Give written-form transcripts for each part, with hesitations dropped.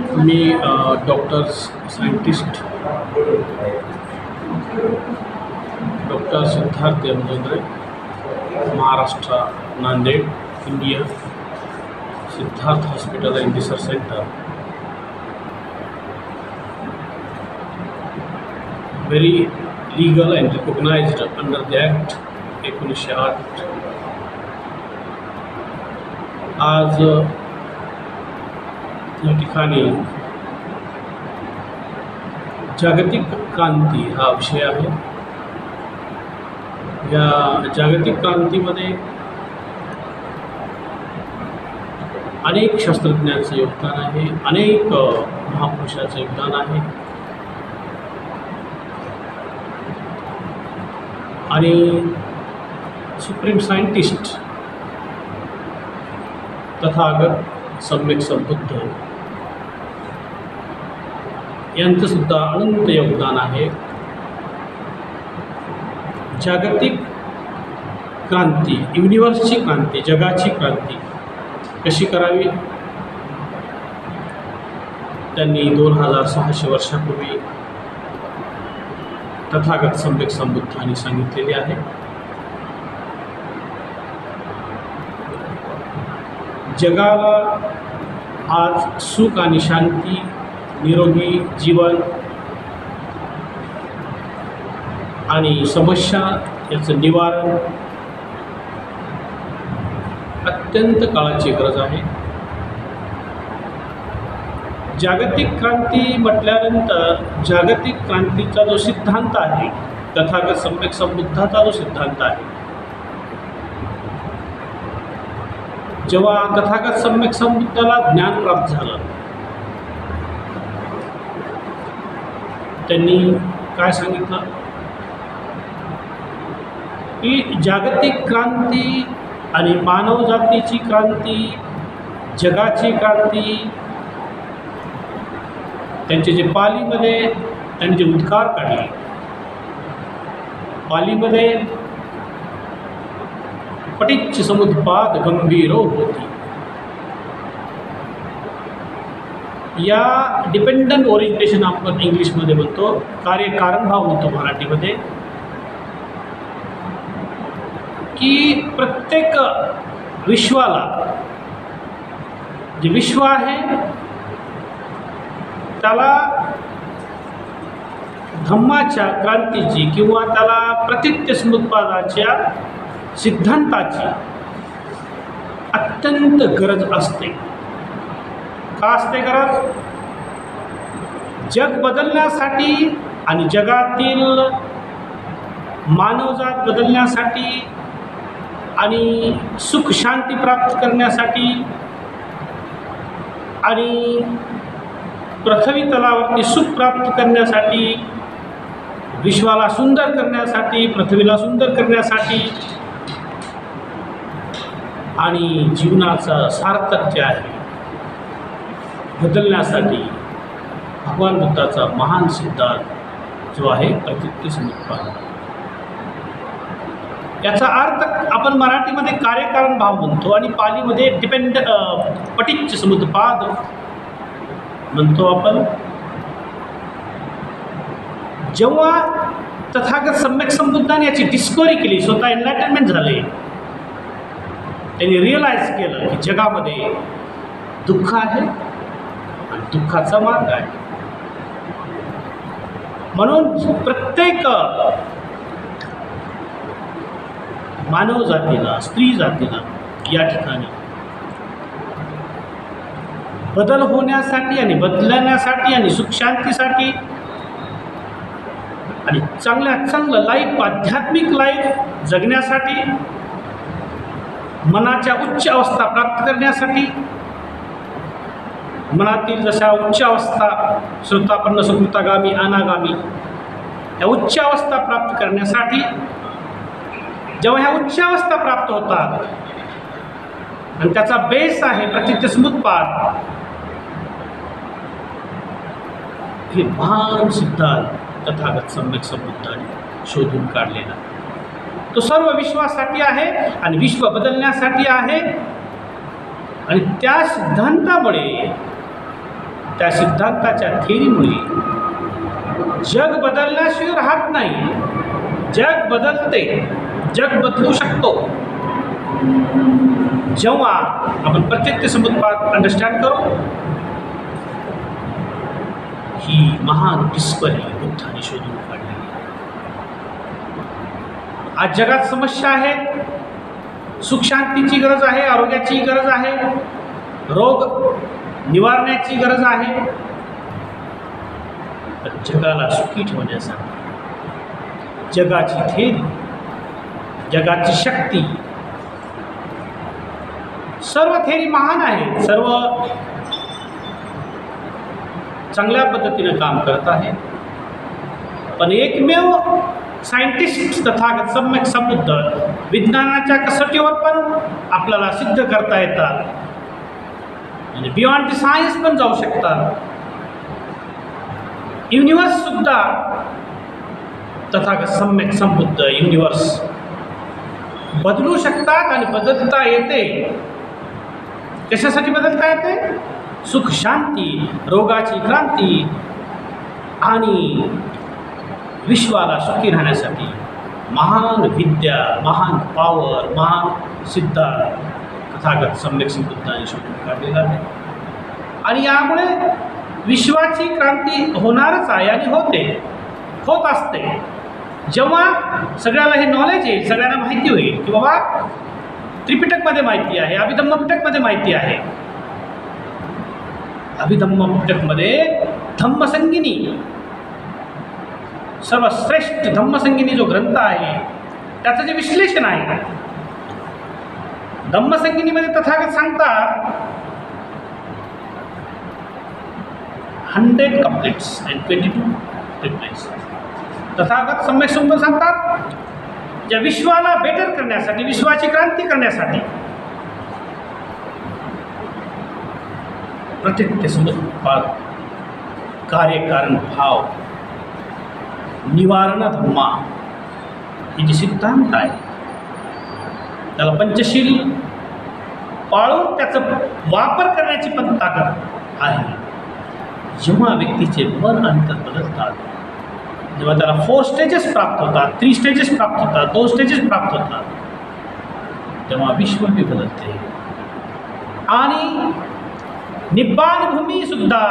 Me doctor scientist doctor Siddharth Yamchandra, Maharashtra, Nanded, India. Siddharth hospital and Research Center. Very legal and recognized under the Act 1908. आज या ठिकाणी जागतिक क्रांती हा विषय आहे. या जागतिक क्रांतीमध्ये अनेक शास्त्रज्ञांचं योगदान आहे, अनेक महापुरुषांचं योगदान आहे आणि सुप्रीम सायंटिस्ट तथागत सम्यक संबुद्ध यांचंसुद्धा अनंत योगदान आहे. जागतिक क्रांती, युनिवर्सची क्रांती, जगाची क्रांती कशी करावी त्यांनी 2600 वर्षापूर्वी तथागत सम्यक संबुद्धांनी सांगितलेले आहे. जगाला आज सुख आणि शांती, निरोगी जीवन आणि समस्या याचं निवारण अत्यंत काळाची गरज आहे. जागतिक क्रांती म्हटल्यानंतर जागतिक क्रांतीचा जो सिद्धांत आहे, तथागत सम्यक संबुद्धाचा जो सिद्धांत आहे, जेव्हा तथागत सम्यक संबुद्धाला ज्ञान प्राप्त झालं, त्यांनी काय सांगितलं की जागतिक क्रांती आणि मानवजातीची क्रांती, जगाची क्रांती, त्यांचे जे पालीमध्ये त्यांनी जे उद्गार काढले, पालीमध्ये पटिच्च समुद्पाद गंभीरो होती. या डिपेंडंट ओरिजिनेशन आपण इंग्लिशमध्ये म्हणतो, कार्यकारण भाव म्हणतो मराठीमध्ये, की प्रत्येक विश्वाला, जे विश्व आहे त्याला धम्माच्या क्रांतीची किंवा त्याला प्रतित्य समुत्पादाच्या सिद्धांताची अत्यंत गरज असते. का असते गरज? जग बदलण्यासाठी आणि जगातील मानवजात बदलण्यासाठी आणि सुख शांती प्राप्त करण्यासाठी आणि पृथ्वी तलावरती सुख प्राप्त करण्यासाठी, विश्वाला सुंदर करण्यासाठी, पृथ्वीला सुंदर करण्यासाठी आणि जीवनाचं सार्थक्य आहे बदलण्यासाठी भगवान बुद्धाचा महान सिद्धांत जो आहे प्रतित्य समुत्पाद. याचा अर्थ आपण मराठीमध्ये कार्यकारण भाव म्हणतो आणि पालीमध्ये पटिच्च समुत्पाद म्हणतो आपण. जेव्हा तथागत सम्यक संबुद्धाने याची डिस्कवरी केली, स्वतः एनलाइटनमेंट झाले, त्यांनी रिअलाइज केलं की जगामध्ये दुःख आहे आणि दुःखाचा मार्ग आहे. म्हणून प्रत्येक मानव जातीला, स्त्री जातीला या ठिकाणी बदल होण्यासाठी आणि बदलण्यासाठी आणि सुखशांतीसाठी आणि चांगलं लाईफ, आध्यात्मिक लाईफ जगण्यासाठी, मनाच्या उच्च अवस्था प्राप्त करण्यासाठी, मनातील जशा उच्च अवस्था श्रोतापन्न, सुकृतागामी, अनागामी या उच्च अवस्था प्राप्त करण्यासाठी, जेव्हा ह्या उच्च अवस्था प्राप्त होतात आणि त्याचा बेस आहे प्रतित्य समुत्पाद, हे महान सिद्धांत तथागत सम्यक संबुद्धाने शोधून काढलेला. तो सर्व विश्वासाठी आहे आणि विश्व बदलण्यासाठी आहे आणि त्या सिद्धांतामुळे त्या सिद्धांताच्या थेरीमुळे जग बदलण्याशिवाय राहत नाही. जग बदलते, जग बदलू शकतो जेव्हा आपण प्रत्येक समुद्रात अंडरस्टँड करू. ही महान डिस्कवरी बुद्धाने शोधून काढलेली आहे. आज जगात समस्या आहेत, सुखशांतीची गरज आहे, आरोग्याची गरज आहे, रोग निवारण्याची गरज आहे. तर जगाला सुखी ठेवण्यासाठी जगाची थेरी, जगाची शक्ती, सर्व थेरी महान आहे, सर्व चांगल्या पद्धतीनं काम करत आहे. पण एकमेव सायंटिस्ट तथागत सम्यक संबुद्ध विज्ञानाच्या कसोटीवर पण आपल्याला सिद्ध करता येतात आणि बियॉन्ड द सायन्स पण जाऊ शकतात. युनिवर्ससुद्धा तथागत सम्यक संबुद्ध युनिवर्स बदलू शकतात आणि बदलता येते. कशासाठी बदलता येते? सुख शांती, रोगाची क्रांती आणि विश्वाला सुखी राहण्यासाठी महान विद्या, महान पॉवर, महान सिद्धांत तथागत सम्यक संबुद्धांनी शोधून काढलेला आहे. आणि यामुळे विश्वाची क्रांती होणारच आहे आणि होत असते. जेव्हा सगळ्याला हे नॉलेज येईल, सगळ्यांना माहिती होईल की बाबा त्रिपिटकमध्ये माहिती आहे, अभिधम्म पिटकमध्ये माहिती आहे. अभिधम्म पिटकमध्ये धम्मसंगिनी, सर्वश्रेष्ठ धम्मसंगिनी जो ग्रंथ आहे त्याचं जे विश्लेषण आहे, धम्मसंगिनीमध्ये तथागत सांगतात 100 कम्प्लीट्स अँड 22 रिप्लाईज. तथागत सम्यक संबुद्ध सांगतात ज्या विश्वाला बेटर करण्यासाठी, विश्वाची क्रांती करण्यासाठी प्रत्येक समुत्पाद कार्यकारण भाव निवारण धम्मा हे जे सिद्धांत आहे त्याला पंचशील पाळून त्याचा वापर करण्याची पण ताकद आहे. जेव्हा व्यक्तीचे मन अंतर बदलतात, जेव्हा त्याला 4 स्टेजेस प्राप्त होतात, 3 स्टेजेस प्राप्त होतात, 2 स्टेजेस प्राप्त होतात, तेव्हा विश्व बी बदलते. आणि निब्बाण भूमी सुद्धा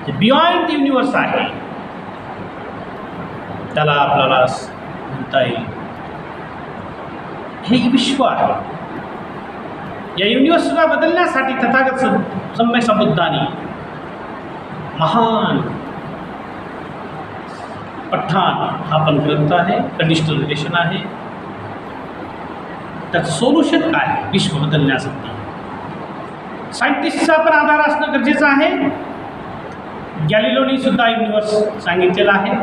बियॉन्ड द युनिवर्स आहे त्याला आपल्याला म्हणता येईल. हे विश्व आहे. या युनिवर्सला बदलण्यासाठी तथागत सम्यक संबुद्धांनी महान पठाण हा पण ग्रंथ आहे, कंडिशनल रिलेशन आहे. त्याचं सोल्युशन काय आहे विश्व बदलण्यासाठी? सायंटिस्टचा पण आधार असणं गरजेचं आहे. गॅलिलोनी सुद्धा युनिवर्स सांगितलेलं आहे.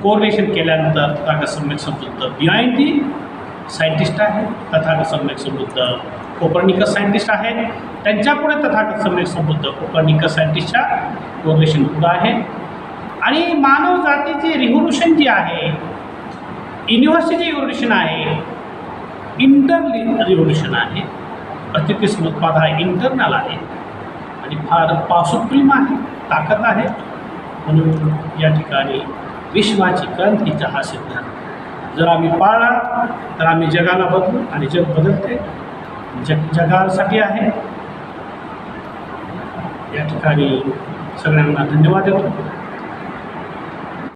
कोरिलेशन केल्यानंतर तथागत सम्यक संबुद्ध बिहाइंड दी सायंटिस्ट आहे. तथागत सम्यक संबुद्ध कोपर्निकस सायंटिस्ट आहेत. त्यांच्यापुढे तथागत सम्यक संबुद्ध कोपर्निकस सायंटिस्टच्या कोरिलेशन पुढं आहे. आणि मानव जातीची रिव्होल्युशन जी आहे, युनिव्हर्सची जी रिव्होल्युशन आहे, इंटरनल रिव्होल्युशन आहे. प्रत्येक समुत्पाद हा इंटरनल आहे आणि फार सुप्रीम आहे, ताकद आहे. म्हणून या ठिकाणी विश्वाची क्रांतीचा हा सिद्धांत जर आम्ही पाळला तर आम्ही जगाला बदलू आणि जग बदलते, जगासाठी आहे. या ठिकाणी सगळ्यांना धन्यवाद देतो.